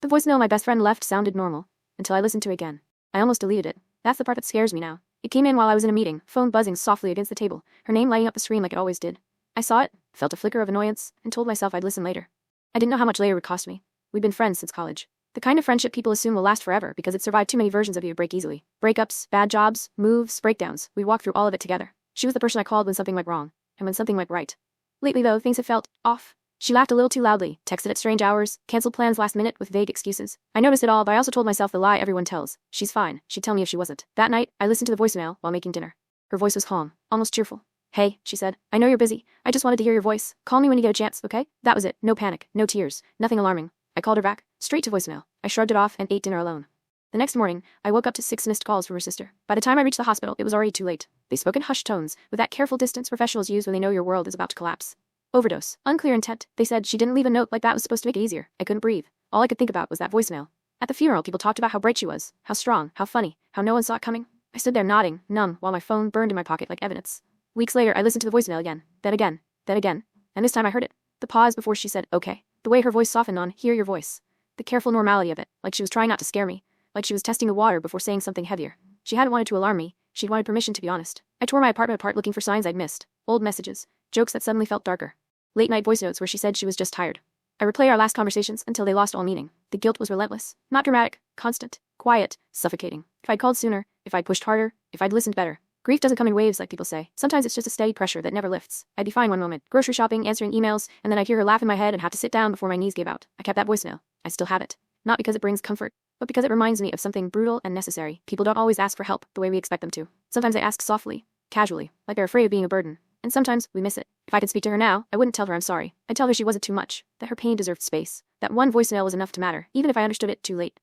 The voicemail my best friend left sounded normal, until I listened to it again. I almost deleted it. That's the part that scares me now. It came in while I was in a meeting, phone buzzing softly against the table, her name lighting up the screen like it always did. I saw it, felt a flicker of annoyance, and told myself I'd listen later. I didn't know how much later would cost me. We'd been friends since college. The kind of friendship people assume will last forever because it survived too many versions of you break easily. Breakups, bad jobs, moves, breakdowns. We walked through all of it together. She was the person I called when something went wrong, and when something went right. Lately though, things have felt off. She laughed a little too loudly, texted at strange hours, canceled plans last minute with vague excuses. I noticed it all, but I also told myself the lie everyone tells. She's fine. She'd tell me if she wasn't. That night, I listened to the voicemail while making dinner. Her voice was calm, almost cheerful. Hey, she said. I know you're busy. I just wanted to hear your voice. Call me when you get a chance, okay? That was it. No panic, no tears, nothing alarming. I called her back, straight to voicemail. I shrugged it off and ate dinner alone. The next morning, I woke up to 6 missed calls from her sister. By the time I reached the hospital, it was already too late. They spoke in hushed tones, with that careful distance professionals use when they know your world is about to collapse. Overdose. Unclear intent. They said she didn't leave a note like that was supposed to make it easier. I couldn't breathe. All I could think about was that voicemail. At the funeral, people talked about how bright she was, how strong, how funny, how no one saw it coming. I stood there nodding, numb, while my phone burned in my pocket like evidence. Weeks later, I listened to the voicemail again, then again, and this time I heard it. The pause before she said, okay. The way her voice softened on, hear your voice. The careful normality of it, like she was trying not to scare me, like she was testing the water before saying something heavier. She hadn't wanted to alarm me, she'd wanted permission to be honest. I tore my apartment apart looking for signs I'd missed, old messages, jokes that suddenly felt darker. Late night voice notes where she said she was just tired. I replayed our last conversations until they lost all meaning. The guilt was relentless, not dramatic, constant, quiet, suffocating. If I'd called sooner, if I'd pushed harder, if I'd listened better. Grief doesn't come in waves like people say. Sometimes it's just a steady pressure that never lifts. I'd be fine one moment, grocery shopping, answering emails, and then I'd hear her laugh in my head and have to sit down before my knees gave out. I kept that voicemail. I still have it. Not because it brings comfort, but because it reminds me of something brutal and necessary. People don't always ask for help the way we expect them to. Sometimes they ask softly, casually, like they're afraid of being a burden. And sometimes we miss it. If I could speak to her now, I wouldn't tell her I'm sorry. I'd tell her she wasn't too much, that her pain deserved space, that one voicemail was enough to matter, even if I understood it too late.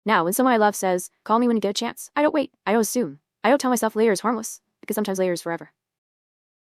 Now, when someone I love says, call me when you get a chance, I don't wait. I don't assume. I don't tell myself later is harmless, because sometimes later is forever.